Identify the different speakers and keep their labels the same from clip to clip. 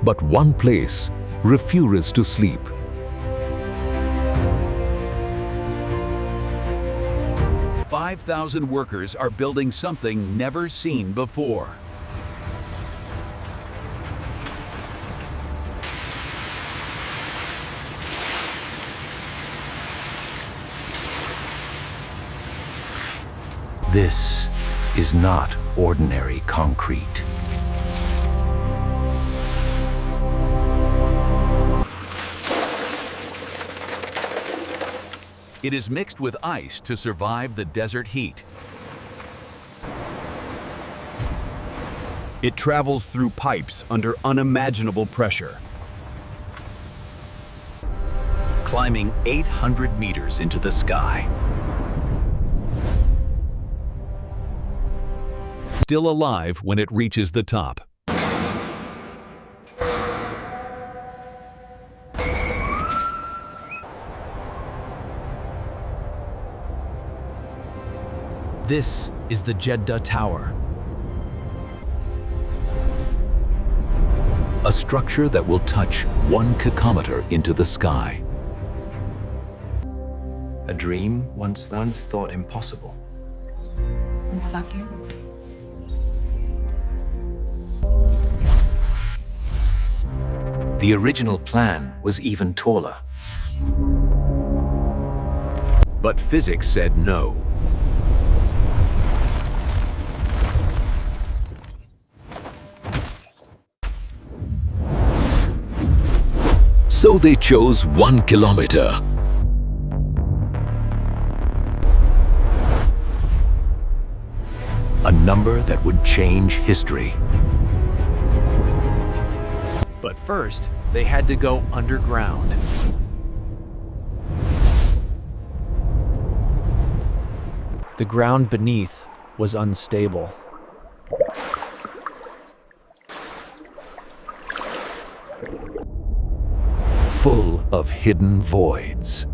Speaker 1: But one place refuses to sleep. "5,000 workers are building something never seen before. This is not ordinary concrete. It is mixed with ice to survive the desert heat.
Speaker 2: It travels through pipes under unimaginable pressure,
Speaker 1: Climbing 800 meters into the sky. Still alive when it reaches the top. This is the Jeddah Tower. A structure that will touch 1 kilometer into the sky.
Speaker 3: A dream once thought impossible.
Speaker 4: Lucky.
Speaker 3: The original plan was even taller.
Speaker 1: But physics said no. So they chose 1 kilometer. A number that would change history.
Speaker 2: but first they had to go underground. The ground beneath was unstable.
Speaker 1: Full of hidden voids.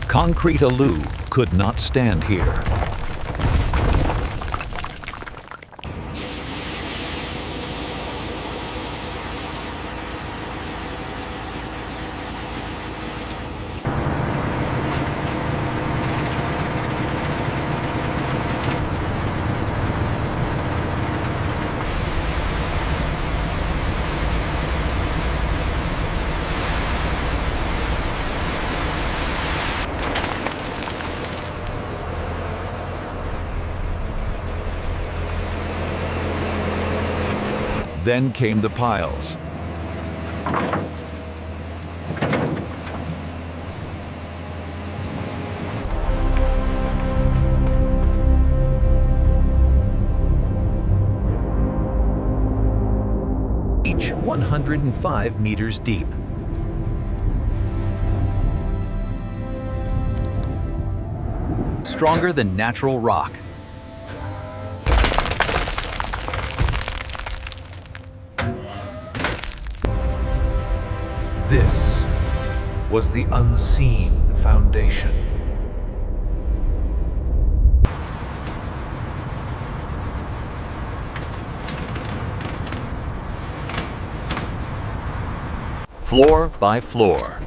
Speaker 1: Concrete Alu could not stand here. Then came the piles. Each 105 meters deep.
Speaker 2: Stronger than natural rock.
Speaker 1: This was the unseen foundation. Floor by floor.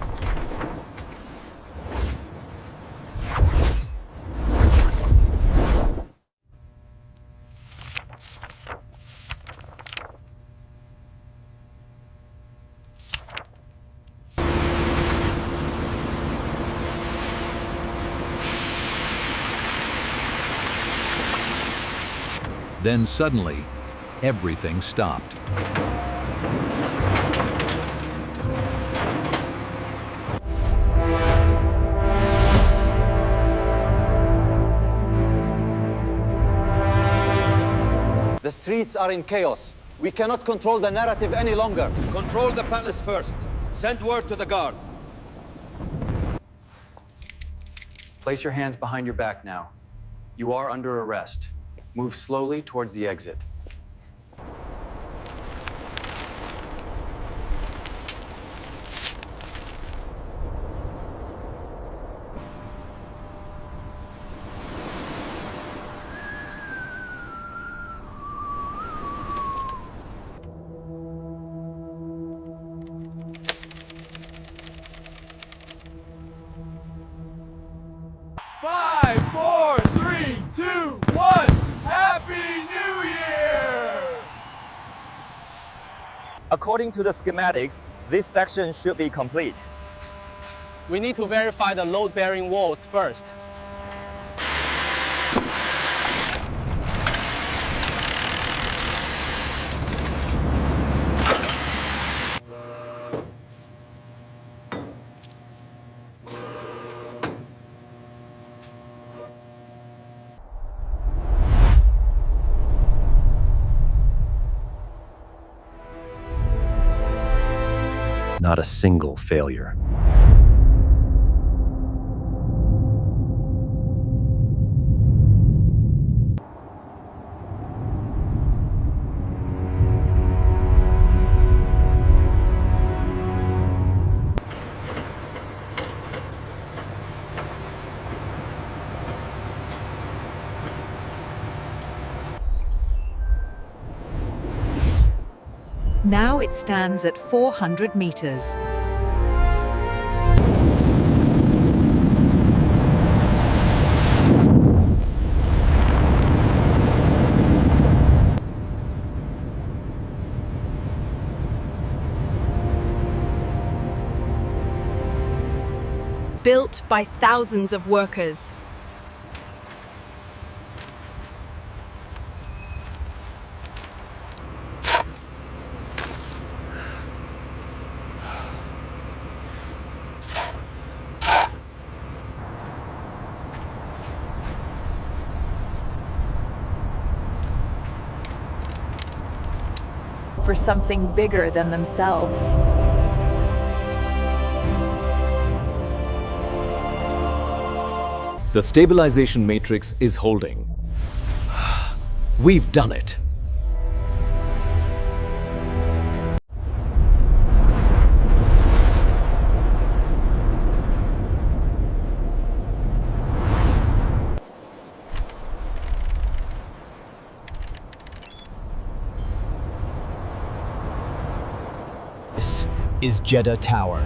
Speaker 1: Then suddenly, everything stopped.
Speaker 5: The streets are in chaos. We cannot control the narrative any longer.
Speaker 6: Control the palace first. Send word to the guard.
Speaker 3: Place your hands behind your back now. You are under arrest. Move slowly towards the exit.
Speaker 7: According to the schematics, this section should be complete.
Speaker 8: We need to verify the load-bearing walls first.
Speaker 1: Not a single failure.
Speaker 9: Now it stands at 400 meters. Built by thousands of workers. For something bigger than themselves.
Speaker 10: The stabilization matrix is holding. We've done it.
Speaker 2: This is Jeddah Tower.